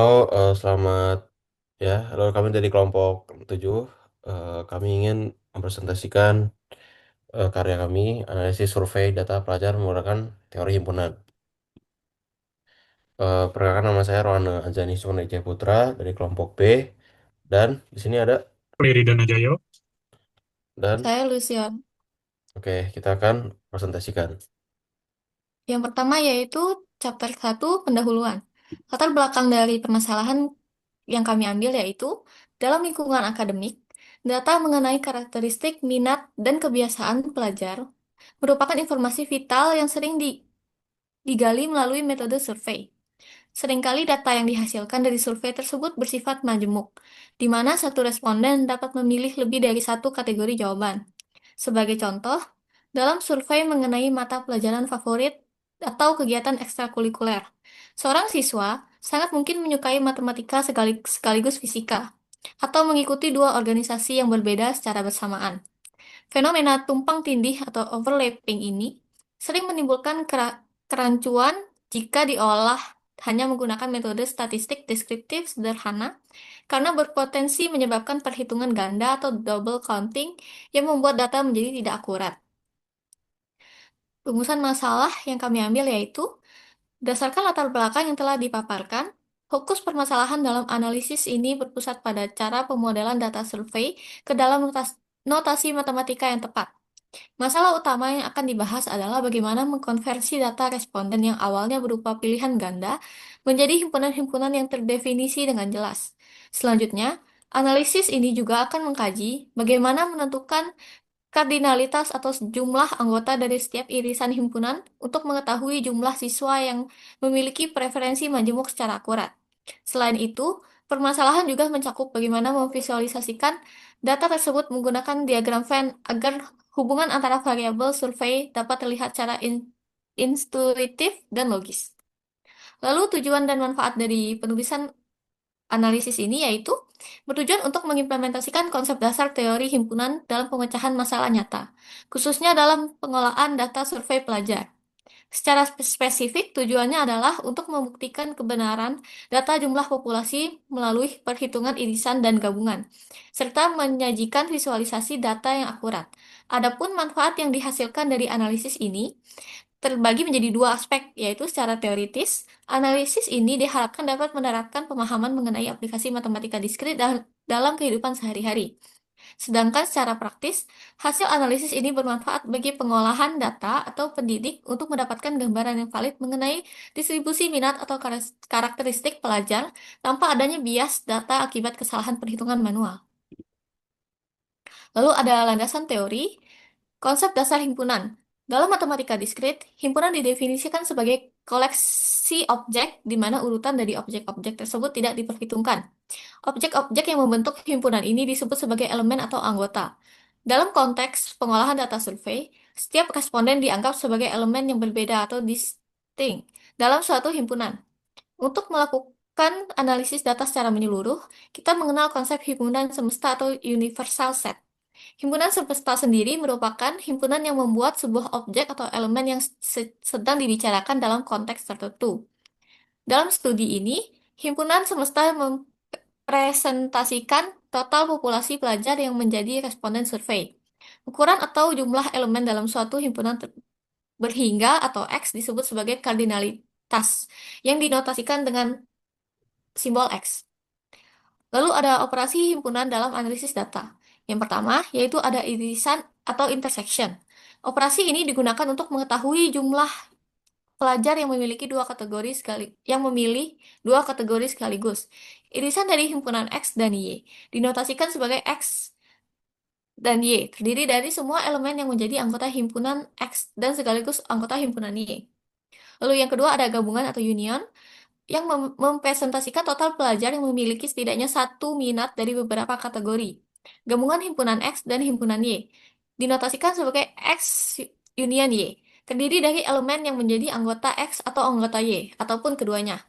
Selamat ya. Halo, kami dari kelompok 7. Kami ingin mempresentasikan karya kami, analisis survei data pelajar menggunakan teori himpunan. Perkenalkan, nama saya Rohana Anjani Sukunijaya Putra dari kelompok B, dan di sini ada Riri Danajaya. dan Saya Lucian. oke, kita akan presentasikan. Yang pertama yaitu chapter 1 pendahuluan. Latar belakang dari permasalahan yang kami ambil yaitu dalam lingkungan akademik, data mengenai karakteristik, minat, dan kebiasaan pelajar merupakan informasi vital yang sering digali melalui metode survei. Seringkali data yang dihasilkan dari survei tersebut bersifat majemuk, di mana satu responden dapat memilih lebih dari satu kategori jawaban. Sebagai contoh, dalam survei mengenai mata pelajaran favorit atau kegiatan ekstrakurikuler, seorang siswa sangat mungkin menyukai matematika sekaligus fisika, atau mengikuti dua organisasi yang berbeda secara bersamaan. Fenomena tumpang tindih atau overlapping ini sering menimbulkan kerancuan jika diolah hanya menggunakan metode statistik deskriptif sederhana karena berpotensi menyebabkan perhitungan ganda atau double counting yang membuat data menjadi tidak akurat. Rumusan masalah yang kami ambil yaitu, berdasarkan latar belakang yang telah dipaparkan, fokus permasalahan dalam analisis ini berpusat pada cara pemodelan data survei ke dalam notasi matematika yang tepat. Masalah utama yang akan dibahas adalah bagaimana mengkonversi data responden yang awalnya berupa pilihan ganda menjadi himpunan-himpunan yang terdefinisi dengan jelas. Selanjutnya, analisis ini juga akan mengkaji bagaimana menentukan kardinalitas atau jumlah anggota dari setiap irisan himpunan untuk mengetahui jumlah siswa yang memiliki preferensi majemuk secara akurat. Selain itu, permasalahan juga mencakup bagaimana memvisualisasikan data tersebut menggunakan diagram Venn agar hubungan antara variabel survei dapat terlihat secara intuitif dan logis. Lalu tujuan dan manfaat dari penulisan analisis ini yaitu bertujuan untuk mengimplementasikan konsep dasar teori himpunan dalam pemecahan masalah nyata, khususnya dalam pengolahan data survei pelajar. Secara spesifik, tujuannya adalah untuk membuktikan kebenaran data jumlah populasi melalui perhitungan irisan dan gabungan, serta menyajikan visualisasi data yang akurat. Adapun manfaat yang dihasilkan dari analisis ini terbagi menjadi dua aspek, yaitu secara teoritis, analisis ini diharapkan dapat menerapkan pemahaman mengenai aplikasi matematika diskrit dalam kehidupan sehari-hari. Sedangkan secara praktis, hasil analisis ini bermanfaat bagi pengolahan data atau pendidik untuk mendapatkan gambaran yang valid mengenai distribusi minat atau karakteristik pelajar tanpa adanya bias data akibat kesalahan perhitungan manual. Lalu ada landasan teori. Konsep dasar himpunan. Dalam matematika diskrit, himpunan didefinisikan sebagai koleksi objek di mana urutan dari objek-objek tersebut tidak diperhitungkan. Objek-objek yang membentuk himpunan ini disebut sebagai elemen atau anggota. Dalam konteks pengolahan data survei, setiap responden dianggap sebagai elemen yang berbeda atau distinct dalam suatu himpunan. Untuk melakukan analisis data secara menyeluruh, kita mengenal konsep himpunan semesta atau universal set. Himpunan semesta sendiri merupakan himpunan yang membuat sebuah objek atau elemen yang sedang dibicarakan dalam konteks tertentu. Dalam studi ini, himpunan semesta mempresentasikan total populasi pelajar yang menjadi responden survei. Ukuran atau jumlah elemen dalam suatu himpunan berhingga atau X disebut sebagai kardinalitas, yang dinotasikan dengan simbol X. Lalu ada operasi himpunan dalam analisis data. Yang pertama, yaitu ada irisan atau intersection. Operasi ini digunakan untuk mengetahui jumlah pelajar yang memiliki yang memilih dua kategori sekaligus. Irisan dari himpunan X dan Y dinotasikan sebagai X dan Y, terdiri dari semua elemen yang menjadi anggota himpunan X dan sekaligus anggota himpunan Y. Lalu yang kedua ada gabungan atau union yang mempresentasikan total pelajar yang memiliki setidaknya satu minat dari beberapa kategori. Gabungan himpunan X dan himpunan Y dinotasikan sebagai X union Y, terdiri dari elemen yang menjadi anggota X atau anggota Y, ataupun keduanya.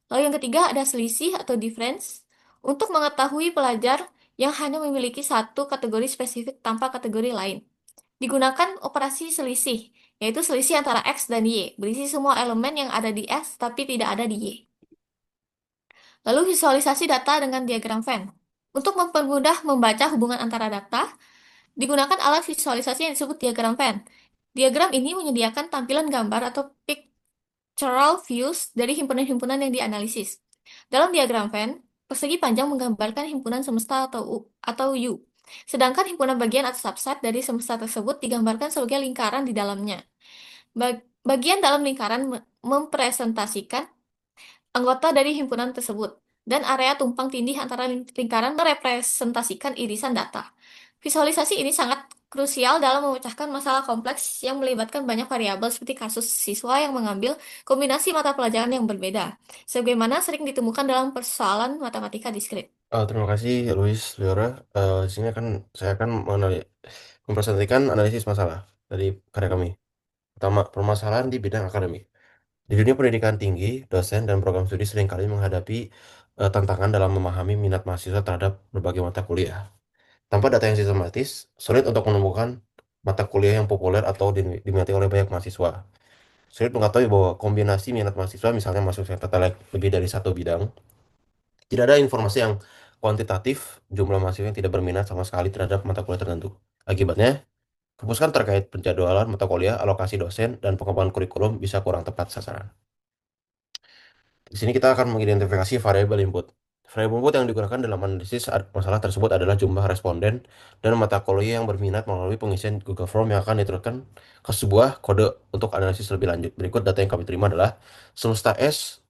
Lalu yang ketiga ada selisih atau difference, untuk mengetahui pelajar yang hanya memiliki satu kategori spesifik tanpa kategori lain. Digunakan operasi selisih, yaitu selisih antara X dan Y, berisi semua elemen yang ada di X tapi tidak ada di Y. Lalu visualisasi data dengan diagram Venn. Untuk mempermudah membaca hubungan antara data, digunakan alat visualisasi yang disebut diagram Venn. Diagram ini menyediakan tampilan gambar atau pictorial views dari himpunan-himpunan yang dianalisis. Dalam diagram Venn, persegi panjang menggambarkan himpunan semesta atau U. Sedangkan himpunan bagian atau subset dari semesta tersebut digambarkan sebagai lingkaran di dalamnya. Bagian dalam lingkaran mempresentasikan anggota dari himpunan tersebut, dan area tumpang tindih antara lingkaran merepresentasikan irisan data. Visualisasi ini sangat krusial dalam memecahkan masalah kompleks yang melibatkan banyak variabel seperti kasus siswa yang mengambil kombinasi mata pelajaran yang berbeda, sebagaimana sering ditemukan dalam persoalan matematika diskrit. Terima kasih, Luis, Leora. Di sini kan saya akan mempresentasikan analisis masalah dari karya kami. Pertama, permasalahan di bidang akademik. Di dunia pendidikan tinggi, dosen dan program studi seringkali menghadapi tantangan dalam memahami minat mahasiswa terhadap berbagai mata kuliah. Tanpa data yang sistematis, sulit untuk menemukan mata kuliah yang populer atau diminati oleh banyak mahasiswa. Sulit mengetahui bahwa kombinasi minat mahasiswa, misalnya mahasiswa yang tertarik lebih dari satu bidang, tidak ada informasi yang kuantitatif jumlah mahasiswa yang tidak berminat sama sekali terhadap mata kuliah tertentu. Akibatnya, keputusan terkait penjadwalan mata kuliah, alokasi dosen, dan pengembangan kurikulum bisa kurang tepat sasaran. Di sini kita akan mengidentifikasi variabel input. Variabel input yang digunakan dalam analisis masalah tersebut adalah jumlah responden dan mata kuliah yang berminat melalui pengisian Google Form yang akan diteruskan ke sebuah kode untuk analisis lebih lanjut. Berikut data yang kami terima adalah semesta S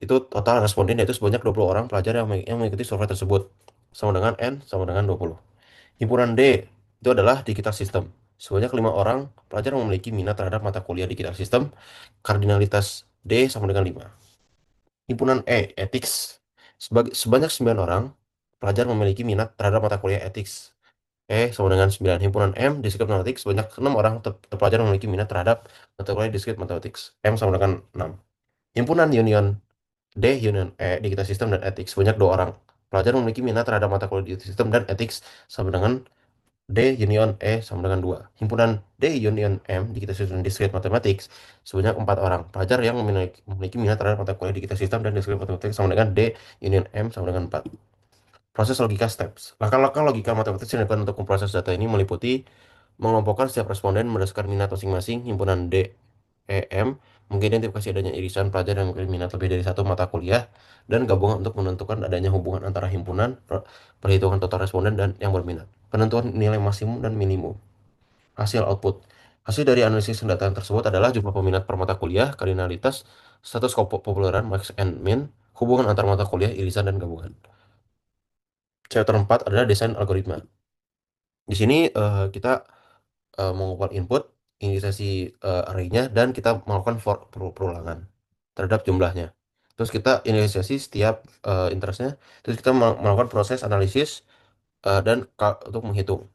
itu total responden yaitu sebanyak 20 orang pelajar yang mengikuti survei tersebut. Sama dengan N sama dengan 20. Himpunan D itu adalah digital system. Sebanyak 5 orang pelajar memiliki minat terhadap mata kuliah digital system. Kardinalitas D sama dengan 5. Himpunan ethics. Sebanyak 9 orang pelajar memiliki minat terhadap mata kuliah ethics. Sama dengan 9. Himpunan M, Discrete Mathematics, sebanyak 6 orang terpelajar memiliki minat terhadap mata kuliah Discrete Mathematics. M sama dengan 6. Himpunan Union D, Union Digital System dan Ethics, sebanyak 2 orang pelajar memiliki minat terhadap mata kuliah Digital System dan Ethics sama dengan D Union sama dengan 2. Himpunan D Union M Digital System dan Discrete Mathematics sebanyak 4 orang pelajar yang memiliki minat terhadap mata kuliah Digital System dan Discrete Mathematics sama dengan D Union M sama dengan 4. Proses logika steps. Langkah-langkah logika matematis yang dilakukan untuk memproses data ini meliputi mengelompokkan setiap responden berdasarkan minat masing-masing. Himpunan D, E, M mengidentifikasi adanya irisan pelajar yang memiliki minat lebih dari satu mata kuliah dan gabungan untuk menentukan adanya hubungan antara himpunan, perhitungan total responden dan yang berminat. Penentuan nilai maksimum dan minimum. Hasil output. Hasil dari analisis data tersebut adalah jumlah peminat per mata kuliah, kardinalitas, status kepopuleran, max and min, hubungan antar mata kuliah, irisan, dan gabungan. Chapter 4 adalah desain algoritma. Di sini kita mengumpulkan input, inisiasi array-nya, dan kita melakukan perulangan terhadap jumlahnya. Terus kita inisiasi setiap interestnya, terus kita melakukan proses analisis dan untuk menghitung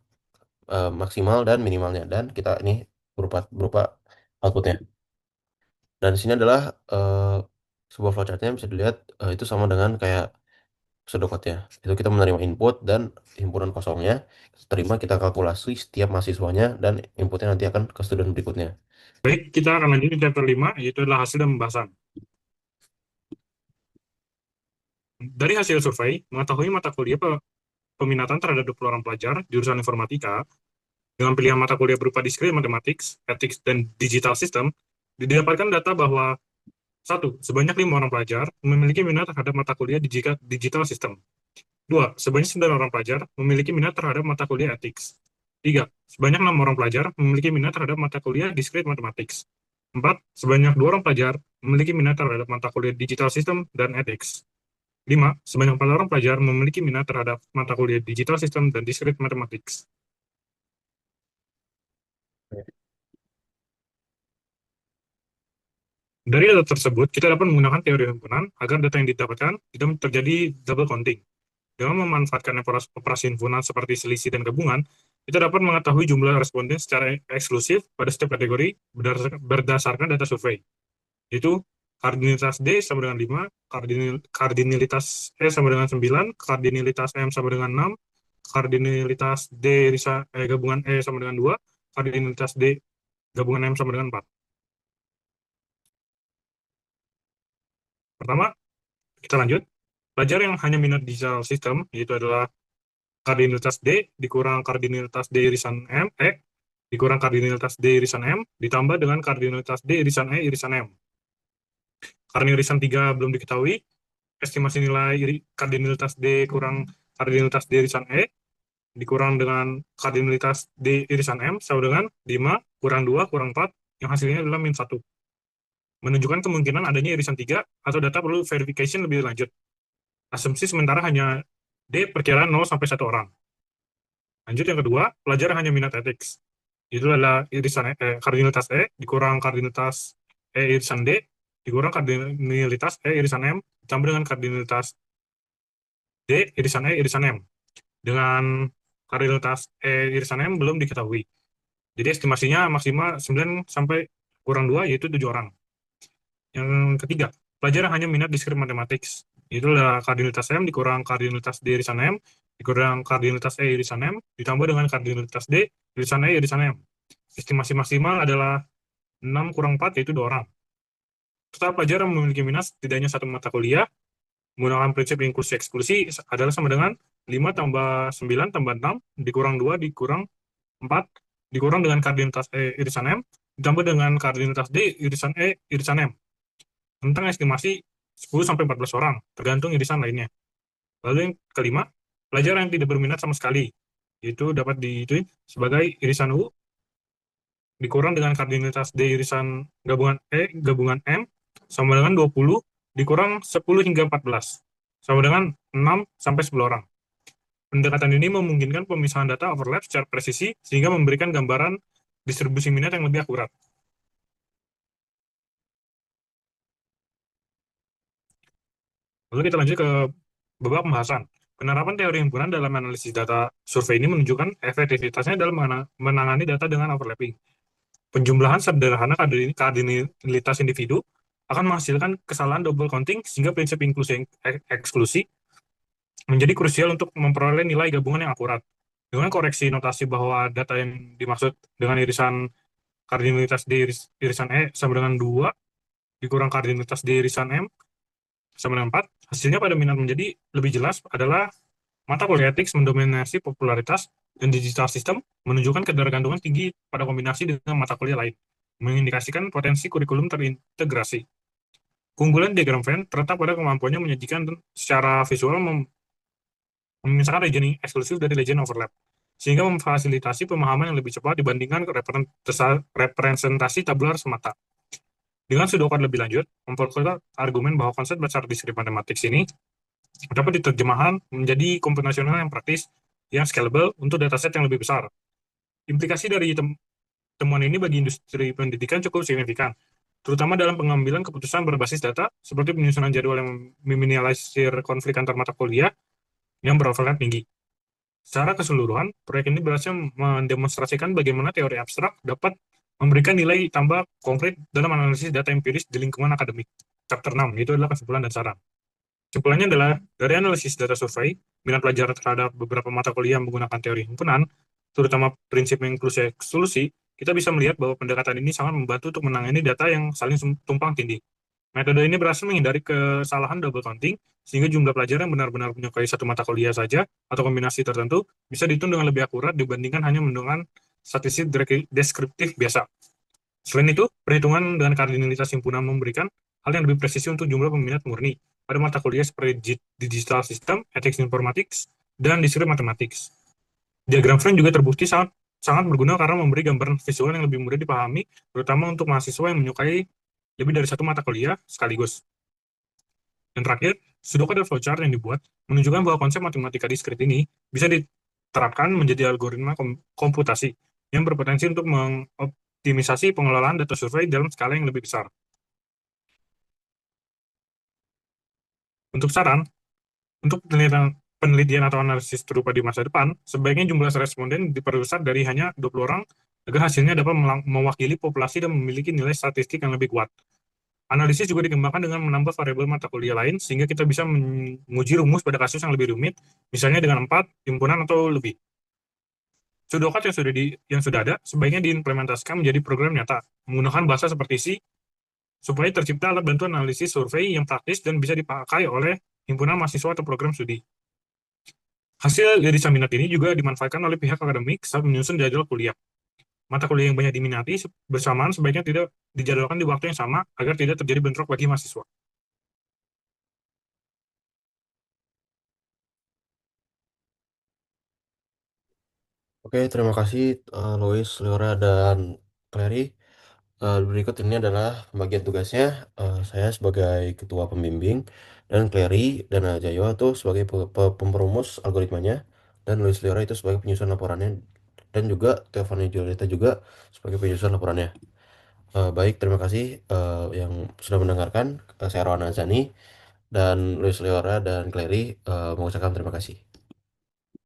maksimal dan minimalnya, dan kita ini berupa berupa outputnya. Dan di sini adalah sebuah flowchartnya bisa dilihat itu sama dengan kayak pseudocode-nya. Itu kita menerima input dan himpunan kosongnya, kita terima, kita kalkulasi setiap mahasiswanya, dan inputnya nanti akan ke student berikutnya. Baik, kita akan lanjut ke chapter 5, yaitu adalah hasil dan pembahasan. Dari hasil survei, mengetahui mata kuliah peminatan terhadap 20 orang pelajar jurusan informatika dengan pilihan mata kuliah berupa Discrete Mathematics, Ethics, dan Digital System, didapatkan data bahwa satu, sebanyak 5 orang pelajar memiliki minat terhadap mata kuliah Digital System. 2, sebanyak 9 orang pelajar memiliki minat terhadap mata kuliah Ethics. 3, sebanyak 6 orang pelajar memiliki minat terhadap mata kuliah Discrete Mathematics. 4, sebanyak 2 orang pelajar memiliki minat terhadap mata kuliah Digital System dan Ethics. 5, sebanyak 4 orang pelajar memiliki minat terhadap mata kuliah Digital System dan Discrete Mathematics. Dari data tersebut, kita dapat menggunakan teori himpunan agar data yang didapatkan tidak terjadi double counting. Dengan memanfaatkan operasi himpunan seperti selisih dan gabungan, kita dapat mengetahui jumlah responden secara eksklusif pada setiap kategori berdasarkan data survei, yaitu kardinalitas D sama dengan 5, kardinalitas E sama dengan 9, kardinalitas M sama dengan 6, kardinalitas D gabungan E sama dengan 2, kardinalitas D gabungan M sama dengan 4. Pertama, kita lanjut. Pelajar yang hanya minat digital system, yaitu adalah kardinalitas D dikurang kardinalitas D irisan M, dikurang kardinalitas D irisan M, ditambah dengan kardinalitas D irisan E irisan M. Karena irisan 3 belum diketahui, estimasi nilai kardinalitas D kurang kardinalitas D irisan E, dikurang dengan kardinalitas D irisan M, sama dengan 5 kurang 2 kurang 4, yang hasilnya adalah min 1. Menunjukkan kemungkinan adanya irisan 3 atau data perlu verification lebih lanjut. Asumsi sementara hanya D perkiraan 0 sampai 1 orang. Lanjut yang kedua, pelajar hanya minat ethics. Itu adalah irisan kardinalitas E dikurang kardinalitas E irisan D dikurang kardinalitas E irisan M ditambah dengan kardinalitas D irisan E irisan M. Dengan kardinalitas E irisan M belum diketahui. Jadi estimasinya maksimal 9 sampai kurang 2 yaitu 7 orang. Yang ketiga, pelajar hanya minat diskrit mathematics. Itu adalah kardinalitas M dikurang kardinalitas D irisan M dikurang kardinalitas E irisan M ditambah dengan kardinalitas D irisan E irisan M. Estimasi maksimal adalah 6 kurang 4 yaitu 2 orang. Total pelajar yang memiliki minat setidaknya satu mata kuliah menggunakan prinsip inklusi eksklusi adalah sama dengan 5 tambah 9 tambah 6 dikurang 2 dikurang 4 dikurang dengan kardinalitas E irisan M ditambah dengan kardinalitas D irisan E irisan M. Tentang estimasi 10 sampai 14 orang, tergantung irisan lainnya. Lalu yang kelima, pelajar yang tidak berminat sama sekali, itu dapat dituin sebagai irisan U dikurang dengan kardinalitas D irisan gabungan E gabungan M sama dengan 20 dikurang 10 hingga 14 sama dengan 6 sampai 10 orang. Pendekatan ini memungkinkan pemisahan data overlap secara presisi sehingga memberikan gambaran distribusi minat yang lebih akurat. Lalu kita lanjut ke babak pembahasan. Penerapan teori himpunan dalam analisis data survei ini menunjukkan efektivitasnya dalam menangani data dengan overlapping. Penjumlahan sederhana kardinalitas individu akan menghasilkan kesalahan double counting sehingga prinsip inklusi eksklusi menjadi krusial untuk memperoleh nilai gabungan yang akurat. Dengan koreksi notasi bahwa data yang dimaksud dengan irisan kardinalitas D irisan E sama dengan 2 dikurang kardinalitas D irisan M sama dengan 4, hasilnya pada minat menjadi lebih jelas adalah mata kuliah ethics mendominasi popularitas dan digital system menunjukkan ketergantungan tinggi pada kombinasi dengan mata kuliah lain, mengindikasikan potensi kurikulum terintegrasi. Keunggulan diagram Venn terletak pada kemampuannya menyajikan secara visual memisahkan region eksklusif dari region overlap, sehingga memfasilitasi pemahaman yang lebih cepat dibandingkan representasi tabular semata. Dengan sudokan lebih lanjut, memperkuat argumen bahwa konsep dasar diskrit matematik ini dapat diterjemahkan menjadi komputasional yang praktis, yang scalable untuk dataset yang lebih besar. Implikasi dari temuan ini bagi industri pendidikan cukup signifikan, terutama dalam pengambilan keputusan berbasis data, seperti penyusunan jadwal yang meminimalisir konflik antar mata kuliah yang beroverlap tinggi. Secara keseluruhan, proyek ini berhasil mendemonstrasikan bagaimana teori abstrak dapat memberikan nilai tambah konkret dalam analisis data empiris di lingkungan akademik. Chapter 6, itu adalah kesimpulan dan saran. Kesimpulannya adalah, dari analisis data survei, minat pelajar terhadap beberapa mata kuliah menggunakan teori himpunan, terutama prinsip inklusi eksklusi, kita bisa melihat bahwa pendekatan ini sangat membantu untuk menangani data yang saling tumpang tindih. Metode ini berhasil menghindari kesalahan double counting, sehingga jumlah pelajar yang benar-benar menyukai satu mata kuliah saja, atau kombinasi tertentu, bisa dihitung dengan lebih akurat dibandingkan hanya menggunakan statistik deskriptif biasa. Selain itu, perhitungan dengan kardinalitas himpunan memberikan hal yang lebih presisi untuk jumlah peminat murni pada mata kuliah seperti digital system, ethics informatics, dan diskrit mathematics. Diagram Venn juga terbukti sangat berguna karena memberi gambaran visual yang lebih mudah dipahami, terutama untuk mahasiswa yang menyukai lebih dari satu mata kuliah sekaligus. Dan terakhir, sudoku dan flowchart yang dibuat menunjukkan bahwa konsep matematika diskrit ini bisa diterapkan menjadi algoritma komputasi yang berpotensi untuk mengoptimisasi pengelolaan data survei dalam skala yang lebih besar. Untuk saran, untuk penelitian atau analisis serupa di masa depan, sebaiknya jumlah responden diperbesar dari hanya 20 orang agar hasilnya dapat mewakili populasi dan memiliki nilai statistik yang lebih kuat. Analisis juga dikembangkan dengan menambah variabel mata kuliah lain, sehingga kita bisa menguji rumus pada kasus yang lebih rumit, misalnya dengan 4 himpunan atau lebih. Sudokat yang sudah ada sebaiknya diimplementasikan menjadi program nyata, menggunakan bahasa seperti C, supaya tercipta alat bantu analisis survei yang praktis dan bisa dipakai oleh himpunan mahasiswa atau program studi. Hasil dari seminar ini juga dimanfaatkan oleh pihak akademik saat menyusun jadwal kuliah. Mata kuliah yang banyak diminati bersamaan sebaiknya tidak dijadwalkan di waktu yang sama agar tidak terjadi bentrok bagi mahasiswa. Oke, terima kasih Lois, Leora, dan Clary. Berikut ini adalah pembagian tugasnya. Saya sebagai ketua pembimbing, dan Clary dan Jayo itu sebagai pemperumus algoritmanya, dan Lois Leora itu sebagai penyusun laporannya, dan juga Teofani Julieta juga sebagai penyusun laporannya. Baik, terima kasih yang sudah mendengarkan. Saya Rowan Azani dan Luis Leora dan Clary mengucapkan terima kasih.